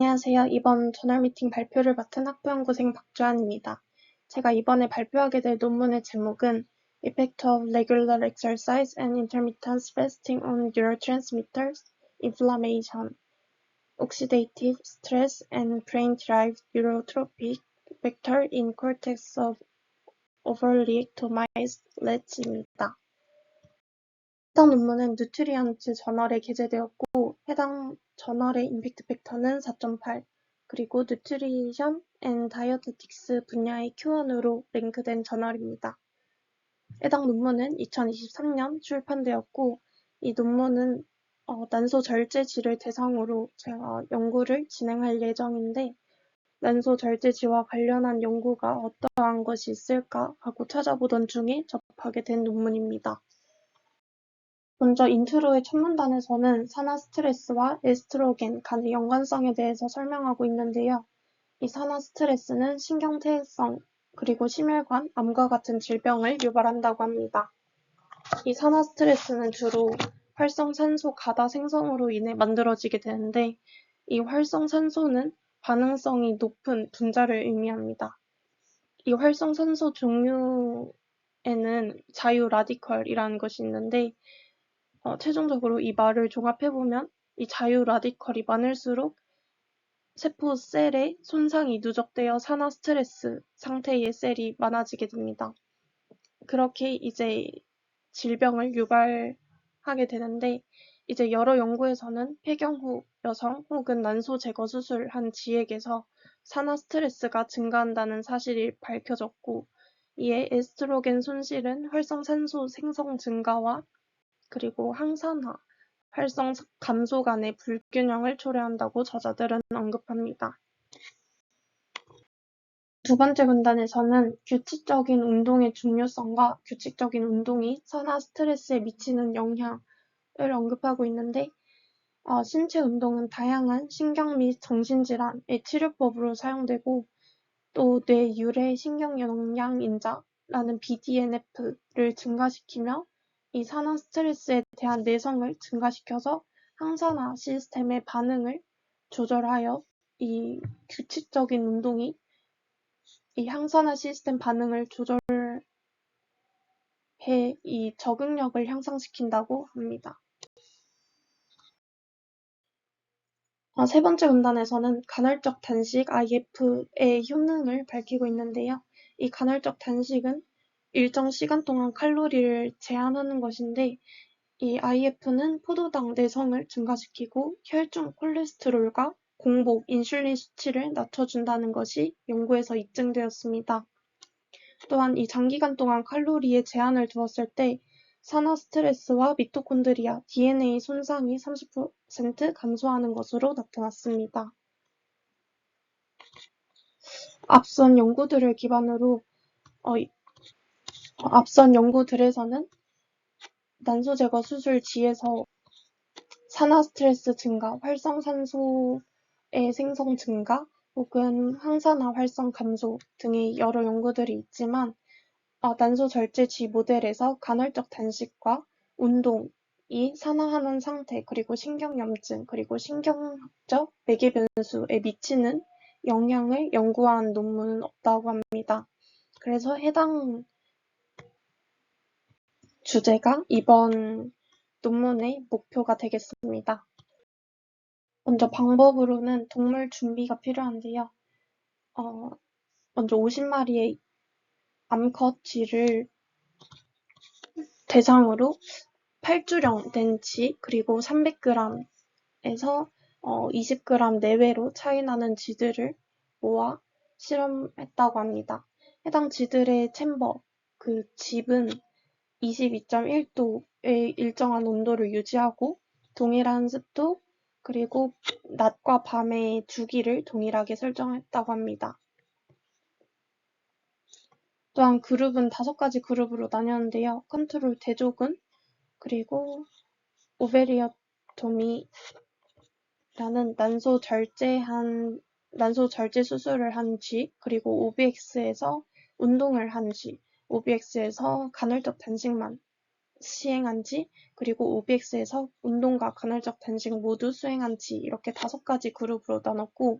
안녕하세요. 이번 저널 미팅 발표를 맡은 학부연구생 박주한입니다. 제가 이번에 발표하게 될 논문의 제목은 Effect of Regular Exercise and Intermittent Fasting on Neurotransmitters, Inflammation, Oxidative Stress and Brain-Derived Neurotrophic Factor in Cortex of Overly Optimized Rats 입니다. 해당 논문은 뉴트리언트 저널에 게재되었고 해당 저널의 임팩트 팩터는 4.8, 그리고 뉴트리션 앤 다이어테틱스 분야의 Q1으로 랭크된 저널입니다. 해당 논문은 2023년 출판되었고 이 논문은 난소 절제지를 대상으로 제가 연구를 진행할 예정인데 난소 절제지와 관련한 연구가 어떠한 것이 있을까 하고 찾아보던 중에 접하게 된 논문입니다. 먼저 인트로의 첫 문단에서는 산화 스트레스와 에스트로겐 간의 연관성에 대해서 설명하고 있는데요. 이 산화 스트레스는 신경퇴행성, 그리고 심혈관, 암과 같은 질병을 유발한다고 합니다. 이 산화 스트레스는 주로 활성산소 가다 생성으로 인해 만들어지게 되는데 이 활성산소는 반응성이 높은 분자를 의미합니다. 이 활성산소 종류에는 자유 라디컬이라는 것이 있는데 최종적으로 이 말을 종합해보면 이 자유 라디컬이 많을수록 세포 셀에 손상이 누적되어 산화 스트레스 상태의 셀이 많아지게 됩니다. 그렇게 이제 질병을 유발하게 되는데 이제 여러 연구에서는 폐경 후 여성 혹은 난소 제거 수술한 지액에서 산화 스트레스가 증가한다는 사실이 밝혀졌고 이에 에스트로겐 손실은 활성산소 생성 증가와 그리고 항산화, 활성 감소 간의 불균형을 초래한다고 저자들은 언급합니다. 두 번째 문단에서는 규칙적인 운동의 중요성과 규칙적인 운동이 산화 스트레스에 미치는 영향을 언급하고 있는데 신체 운동은 다양한 신경 및 정신질환의 치료법으로 사용되고 또 뇌 유래 신경영양인자라는 BDNF를 증가시키며 이 산화 스트레스에 대한 내성을 증가시켜서 항산화 시스템의 반응을 조절하여 이 규칙적인 운동이 이 항산화 시스템 반응을 조절해 이 적응력을 향상시킨다고 합니다. 세 번째 문단에서는 간헐적 단식 IF의 효능을 밝히고 있는데요. 이 간헐적 단식은 일정 시간 동안 칼로리를 제한하는 것인데 이 IF는 포도당 내성을 증가시키고 혈중 콜레스테롤과 공복, 인슐린 수치를 낮춰준다는 것이 연구에서 입증되었습니다. 또한 이 장기간 동안 칼로리에 제한을 두었을 때 산화 스트레스와 미토콘드리아, DNA 손상이 30% 감소하는 것으로 나타났습니다. 앞선 연구들을 기반으로 앞선 연구들에서는 난소 제거 수술지에서 산화 스트레스 증가, 활성산소의 생성 증가, 혹은 항산화 활성 감소 등의 여러 연구들이 있지만 난소 절제지 모델에서 간헐적 단식과 운동이 산화하는 상태, 그리고 신경염증, 그리고 신경학적 매개 변수에 미치는 영향을 연구한 논문은 없다고 합니다. 그래서 해당 주제가 이번 논문의 목표가 되겠습니다. 먼저 방법으로는 동물 준비가 필요한데요. 먼저 50마리의 암컷 쥐를 대상으로 8주령 된 쥐, 그리고 300g에서 20g 내외로 차이나는 쥐들을 모아 실험했다고 합니다. 해당 쥐들의 챔버, 그 집은 22.1도의 일정한 온도를 유지하고 동일한 습도, 그리고 낮과 밤의 주기를 동일하게 설정했다고 합니다. 또한 그룹은 5가지 그룹으로 나뉘었는데요. 컨트롤 대조군, 그리고 오베리어토미라는 난소 절제 수술을 한 쥐, 그리고 OBX에서 운동을 한 쥐, OBX에서 간헐적 단식만 시행한지, 그리고 OBX에서 운동과 간헐적 단식 모두 수행한지 이렇게 5가지 그룹으로 나눴고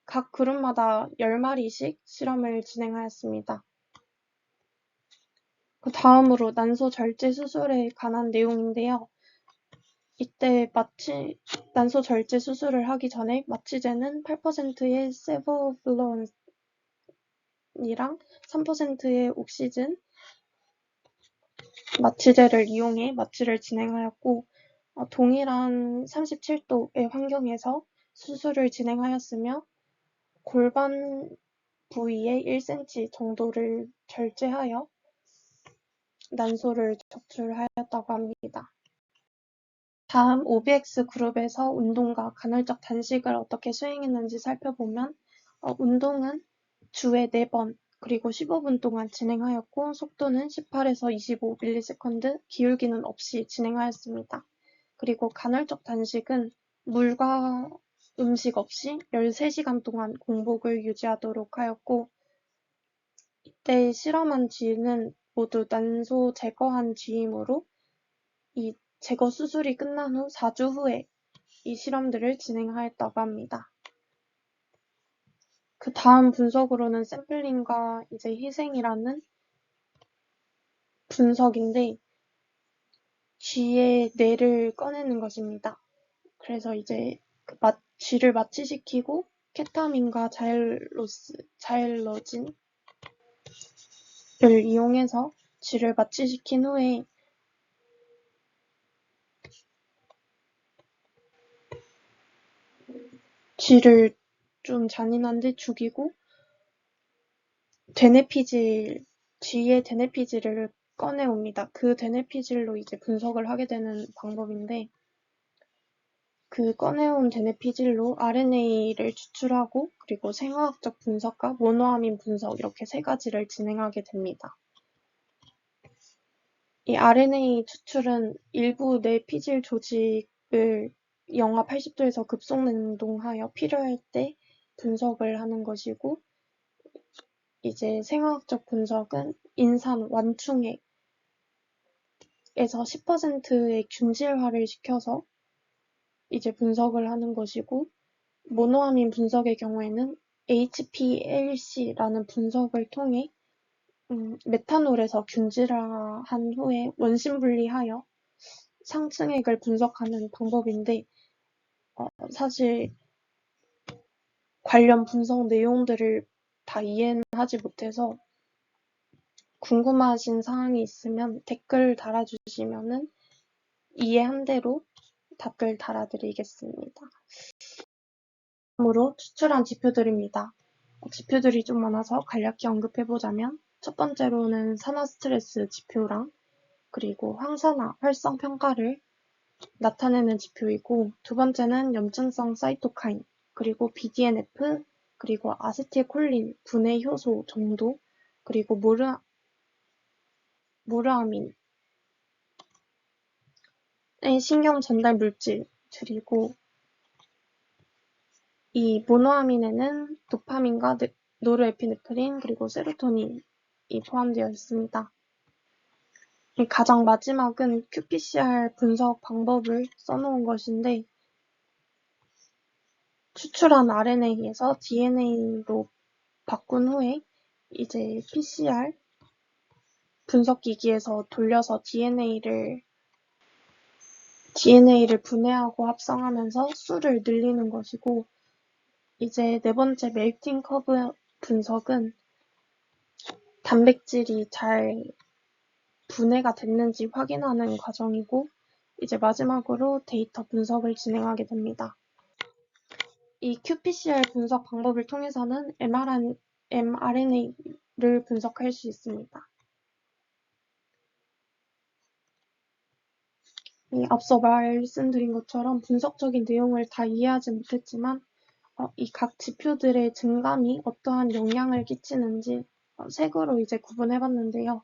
각 그룹마다 10마리씩 실험을 진행하였습니다. 그 다음으로 난소 절제 수술에 관한 내용인데요. 이때 난소 절제 수술을 하기 전에 마취제는 8%의 세보블론이랑 3%의 옥시즌 마취제를 이용해 마취를 진행하였고 동일한 37도의 환경에서 수술을 진행하였으며 골반 부위의 1cm 정도를 절제하여 난소를 적출하였다고 합니다. 다음 OBX 그룹에서 운동과 간헐적 단식을 어떻게 수행했는지 살펴보면 운동은 주에 4번 그리고 15분 동안 진행하였고 속도는 18에서 25ms, 기울기는 없이 진행하였습니다. 그리고 간헐적 단식은 물과 음식 없이 13시간 동안 공복을 유지하도록 하였고 이때 실험한 쥐는 모두 난소 제거한 쥐이므로 이 제거 수술이 끝난 후 4주 후에 이 실험들을 진행하였다고 합니다. 그 다음 분석으로는 샘플링과 이제 희생이라는 분석인데 쥐의 뇌를 꺼내는 것입니다. 그래서 이제 쥐를 마취시키고 케타민과 자일러진을 이용해서 쥐를 마취시킨 후에 쥐를 좀 잔인한데 죽이고 쥐의 되뇌피질을 꺼내옵니다. 그 되뇌피질로 이제 분석을 하게 되는 방법인데 그 꺼내온 되뇌피질로 RNA를 추출하고 그리고 생화학적 분석과 모노아민 분석 이렇게 3가지를 진행하게 됩니다. 이 RNA 추출은 일부 뇌피질 조직을 영하 80도에서 급속 냉동하여 필요할 때 분석을 하는 것이고 이제 생화학적 분석은 인산 완충액에서 10%의 균질화를 시켜서 이제 분석을 하는 것이고 모노아민 분석의 경우에는 HPLC라는 분석을 통해 메탄올에서 균질화한 후에 원심 분리하여 상층액을 분석하는 방법인데 사실 관련 분석 내용들을 다 이해는 하지 못해서 궁금하신 사항이 있으면 댓글 달아주시면은 이해한 대로 답글 달아드리겠습니다. 다음으로 추출한 지표들입니다. 지표들이 좀 많아서 간략히 언급해보자면 첫 번째로는 산화 스트레스 지표랑 그리고 항산화 활성 평가를 나타내는 지표이고 두 번째는 염증성 사이토카인 그리고 BDNF 그리고 아세틸콜린 분해 효소 정도 그리고 모르아민의 신경 전달 물질들이고 이 모노아민에는 도파민과 노르에피네프린 그리고 세로토닌이 포함되어 있습니다. 가장 마지막은 qPCR 분석 방법을 써놓은 것인데 추출한 RNA에서 DNA로 바꾼 후에 이제 PCR 분석기기에서 돌려서 DNA를 분해하고 합성하면서 수를 늘리는 것이고 이제 네 번째 멜팅 커브 분석은 단백질이 잘 분해가 됐는지 확인하는 과정이고 이제 마지막으로 데이터 분석을 진행하게 됩니다. 이 qPCR 분석 방법을 통해서는 mRNA를 분석할 수 있습니다. 앞서 말씀드린 것처럼 분석적인 내용을 다 이해하지 못했지만 이 각 지표들의 증감이 어떠한 영향을 끼치는지 색으로 이제 구분해봤는데요.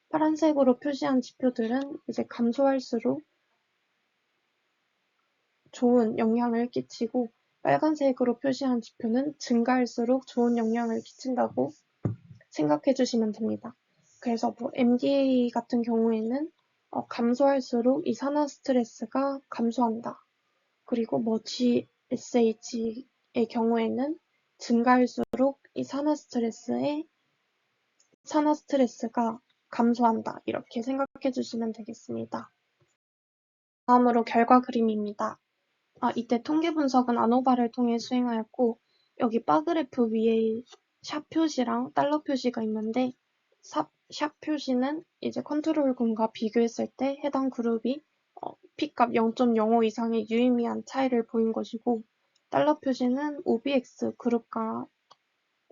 파란색으로 표시한 지표들은 이제 감소할수록 좋은 영향을 끼치고 빨간색으로 표시한 지표는 증가할수록 좋은 영향을 끼친다고 생각해 주시면 됩니다. 그래서 MDA 같은 경우에는 감소할수록 이 산화 스트레스가 감소한다. 그리고 뭐 GSH의 경우에는 증가할수록 이 산화 스트레스가 감소한다. 이렇게 생각해 주시면 되겠습니다. 다음으로 결과 그림입니다. 이때 통계 분석은 아노바를 통해 수행하였고, 여기 바그래프 위에 샵 표시랑 달러 표시가 있는데, 샵 표시는 이제 컨트롤군과 비교했을 때 해당 그룹이 P값 0.05 이상의 유의미한 차이를 보인 것이고, 달러 표시는 OBX 그룹과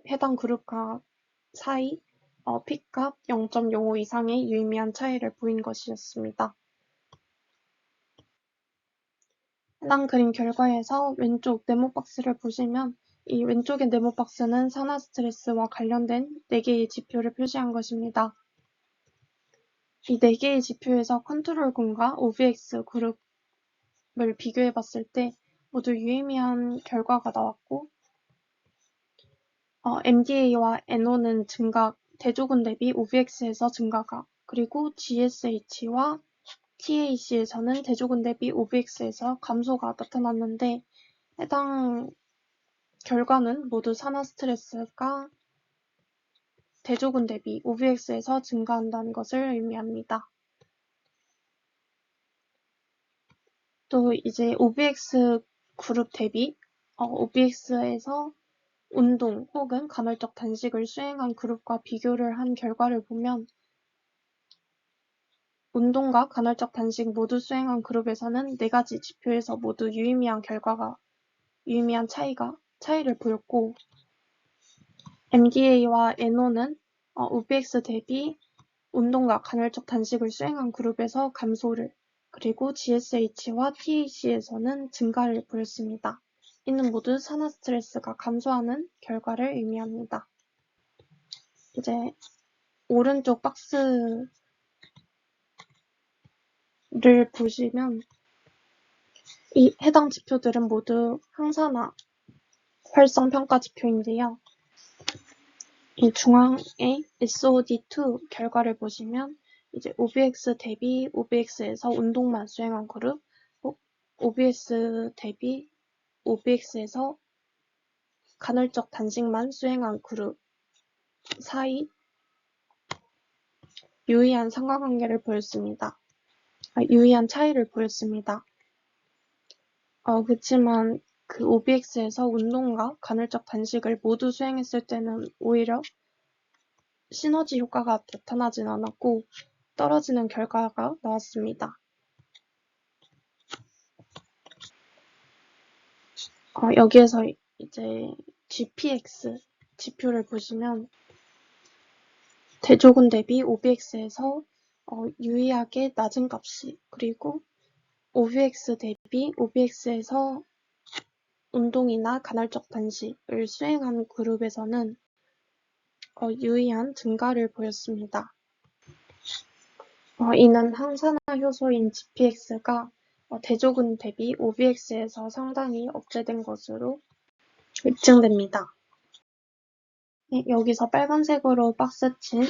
해당 그룹과 사이 P값 0.05 이상의 유의미한 차이를 보인 것이었습니다. 해당 그림 결과에서 왼쪽 네모 박스를 보시면 이 왼쪽의 네모 박스는 산화 스트레스와 관련된 4개의 지표를 표시한 것입니다. 이 4개의 지표에서 컨트롤군과 OVX 그룹을 비교해 봤을 때 모두 유의미한 결과가 나왔고, MDA와 NO는 증가, 대조군 대비 OVX에서 증가가, 그리고 GSH와 TAC에서는 대조군 대비 OVX에서 감소가 나타났는데, 해당 결과는 모두 산화 스트레스가 대조군 대비 OVX에서 증가한다는 것을 의미합니다. 또 이제 OVX 그룹 대비 OVX에서 운동 혹은 간헐적 단식을 수행한 그룹과 비교를 한 결과를 보면 운동과 간헐적 단식 모두 수행한 그룹에서는 4가지 지표에서 모두 유의미한 차이를 보였고, MDA와 NO는 OVX 대비 운동과 간헐적 단식을 수행한 그룹에서 감소를, 그리고 GSH와 TAC에서는 증가를 보였습니다. 이는 모두 산화 스트레스가 감소하는 결과를 의미합니다. 이제 오른쪽 박스를 보시면 이 해당 지표들은 모두 항산화 활성 평가 지표인데요. 이 중앙에 SOD2 결과를 보시면 이제 OBX 대비 OBX에서 운동만 수행한 그룹, OBS 대비 OBX에서 간헐적 단식만 수행한 그룹 사이 유의한 상관관계를 보였습니다. 유의한 차이를 보였습니다. 그렇지만 그 OBX에서 운동과 간헐적 단식을 모두 수행했을 때는 오히려 시너지 효과가 나타나진 않았고 떨어지는 결과가 나왔습니다. 여기에서 이제 GPX 지표를 보시면 대조군 대비 OBX에서 유의하게 낮은 값이, 그리고 OVX 대비 OBX에서 운동이나 간헐적 단식을 수행한 그룹에서는 유의한 증가를 보였습니다. 이는 항산화 효소인 GPX가 대조군 대비 OVX에서 상당히 억제된 것으로 입증됩니다. 여기서 빨간색으로 박스친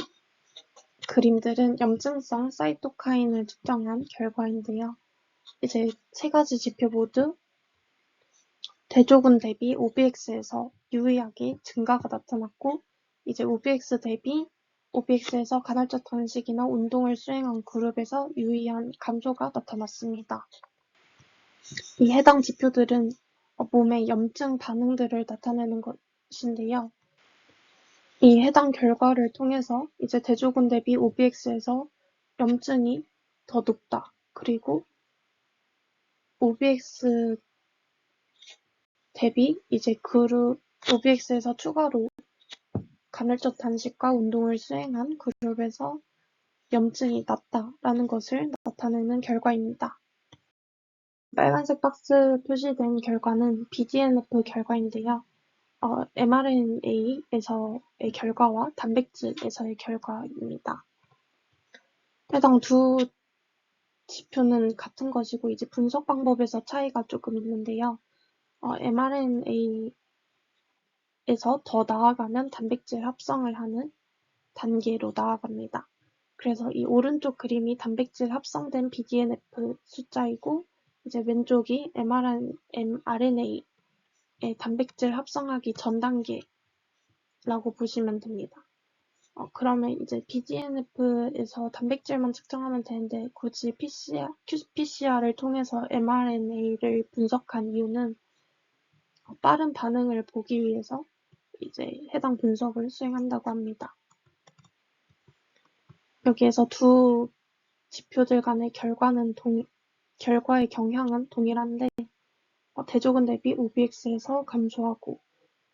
그림들은 염증성 사이토카인을 측정한 결과인데요. 이제 3가지 지표 모두 대조군 대비 OBX에서 유의하게 증가가 나타났고, 이제 OBX 대비 OBX에서 간헐적 단식이나 운동을 수행한 그룹에서 유의한 감소가 나타났습니다. 이 해당 지표들은 몸의 염증 반응들을 나타내는 것인데요. 이 해당 결과를 통해서 이제 대조군 대비 OBX에서 염증이 더 높다. 그리고 OBX 대비 이제 그룹 OBX에서 추가로 간헐적 단식과 운동을 수행한 그룹에서 염증이 낮다라는 것을 나타내는 결과입니다. 빨간색 박스 표시된 결과는 BDNF 결과인데요. mRNA에서의 결과와 단백질에서의 결과입니다. 해당 두 지표는 같은 것이고 이제 분석 방법에서 차이가 조금 있는데요. mRNA에서 더 나아가면 단백질 합성을 하는 단계로 나아갑니다. 그래서 이 오른쪽 그림이 단백질 합성된 BDNF 숫자이고 이제 왼쪽이 mRNA의 단백질 합성하기 전 단계라고 보시면 됩니다. 그러면 이제 BDNF에서 단백질만 측정하면 되는데 굳이 qPCR을 통해서 mRNA를 분석한 이유는 빠른 반응을 보기 위해서 이제 해당 분석을 수행한다고 합니다. 여기에서 두 지표들 간의 결과의 경향은 동일한데 대조군 대비 OBX에서 감소하고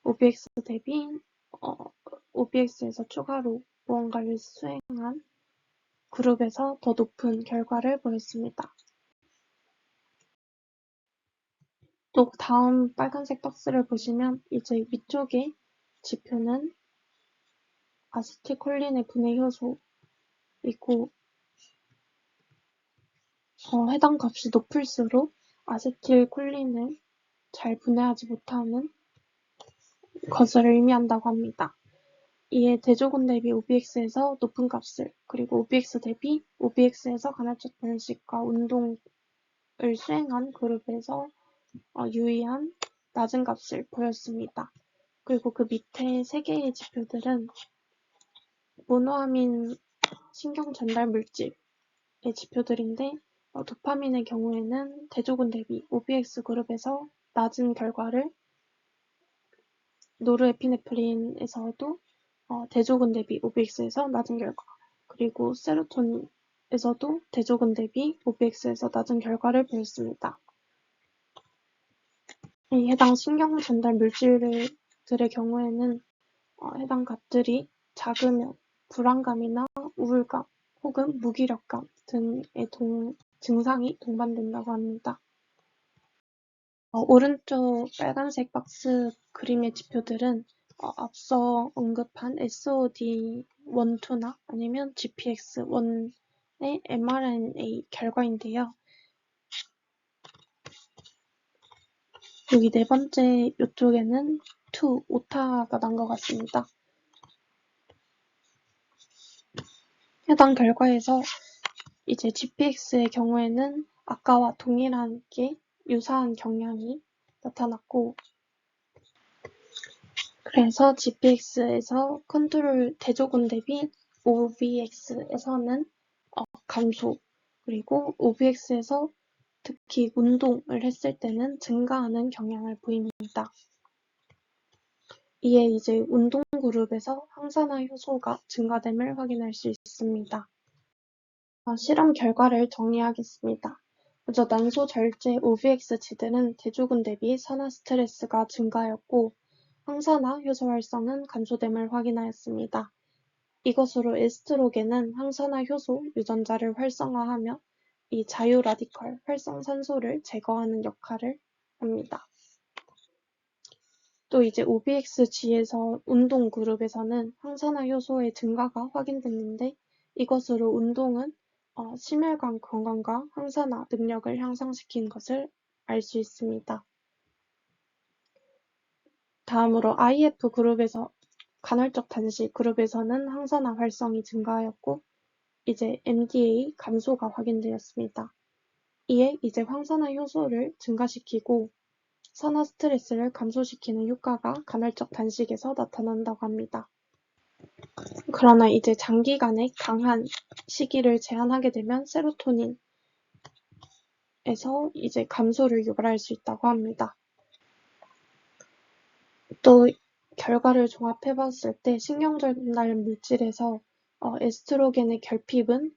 OBX 대비 OBX에서 추가로 무언가를 수행한 그룹에서 더 높은 결과를 보였습니다. 또 다음 빨간색 박스를 보시면 이제 위쪽의 지표는 아세틸콜린의 분해 효소이고 해당 값이 높을수록 아세틸콜린을 잘 분해하지 못하는 것을 의미한다고 합니다. 이에 대조군 대비 OBX에서 높은 값을 그리고 OBX 대비 OBX에서 간헐적 단식과 운동을 수행한 그룹에서 유의한 낮은 값을 보였습니다. 그리고 그 밑에 세 개의 지표들은 모노아민 신경 전달 물질의 지표들인데 도파민의 경우에는 대조군 대비 OBX 그룹에서 낮은 결과를 노르에피네프린에서도 대조군 대비 OBX에서 낮은 결과 그리고 세로토닌에서도 대조군 대비 OBX에서 낮은 결과를 보였습니다. 해당 신경 전달 물질들의 경우에는 해당 값들이 작으면 불안감이나 우울감 혹은 무기력감 등의 증상이 동반된다고 합니다. 오른쪽 빨간색 박스 그림의 지표들은 앞서 언급한 SOD12나 아니면 GPX1의 mRNA 결과인데요. 여기 네 번째 이쪽에는 오타가 난 것 같습니다. 해당 결과에서 이제 GPX의 경우에는 아까와 동일하게 유사한 경향이 나타났고 그래서 GPX에서 컨트롤 대조군 대비 OBX에서는 감소 그리고 OBX에서 특히 운동을 했을 때는 증가하는 경향을 보입니다. 이에 이제 운동 그룹에서 항산화 효소가 증가됨을 확인할 수 있습니다. 실험 결과를 정리하겠습니다. 먼저 난소 절제 OBX치들은 대조군 대비 산화 스트레스가 증가하였고 항산화 효소 활성은 감소됨을 확인하였습니다. 이것으로 에스트로겐은 항산화 효소 유전자를 활성화하며 이 자유 라디컬 활성산소를 제거하는 역할을 합니다. 또 이제 OBXG에서 운동 그룹에서는 항산화 효소의 증가가 확인됐는데 이것으로 운동은 심혈관 건강과 항산화 능력을 향상시킨 것을 알 수 있습니다. 다음으로 IF 그룹에서 간헐적 단식 그룹에서는 항산화 활성이 증가하였고 이제 MDA 감소가 확인되었습니다. 이에 이제 항산화 효소를 증가시키고 산화 스트레스를 감소시키는 효과가 간헐적 단식에서 나타난다고 합니다. 그러나 이제 장기간의 강한 시기를 제한하게 되면 세로토닌에서 이제 감소를 유발할 수 있다고 합니다. 또 결과를 종합해 봤을 때 신경전달 물질에서 에스트로겐의 결핍은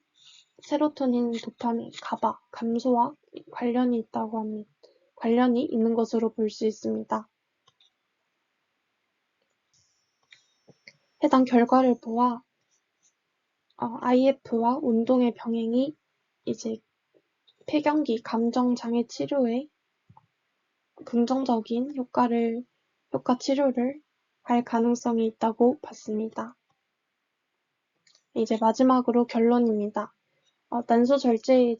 세로토닌, 도파민, 가바, 감소와 관련이 있는 것으로 볼 수 있습니다. 해당 결과를 보아 IF와 운동의 병행이 이제 폐경기 감정장애 치료에 긍정적인 효과 치료를 할 가능성이 있다고 봤습니다. 이제 마지막으로 결론입니다. 난소 절제의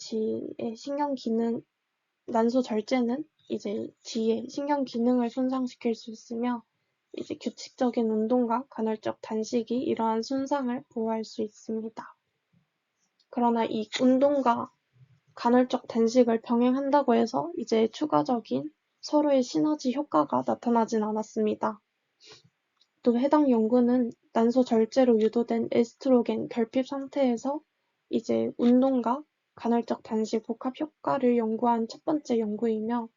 난소 절제는 이제 지의 신경 기능을 손상시킬 수 있으며 이제 규칙적인 운동과 간헐적 단식이 이러한 손상을 보호할 수 있습니다. 그러나 이 운동과 간헐적 단식을 병행한다고 해서 이제 추가적인 서로의 시너지 효과가 나타나진 않았습니다. 또 해당 연구는 난소 절제로 유도된 에스트로겐 결핍 상태에서 이제 운동과 간헐적 단식 복합 효과를 연구한 첫 번째 연구이며,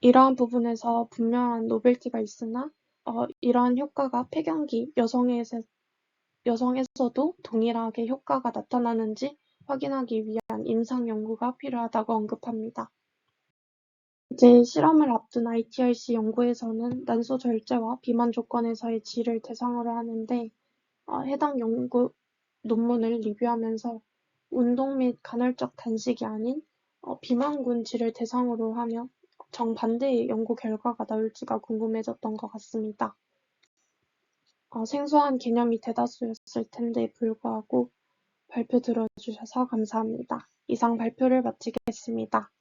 이러한 부분에서 분명한 노벨티가 있으나 이러한 효과가 폐경기 여성에서도 동일하게 효과가 나타나는지 확인하기 위한 임상 연구가 필요하다고 언급합니다. 이제 실험을 앞둔 ITRC 연구에서는 난소 절제와 비만 조건에서의 질을 대상으로 하는데, 해당 연구 논문을 리뷰하면서 운동 및 간헐적 단식이 아닌 비만군 질을 대상으로 하며 정반대의 연구 결과가 나올지가 궁금해졌던 것 같습니다. 생소한 개념이 대다수였을 텐데 불구하고 발표 들어주셔서 감사합니다. 이상 발표를 마치겠습니다.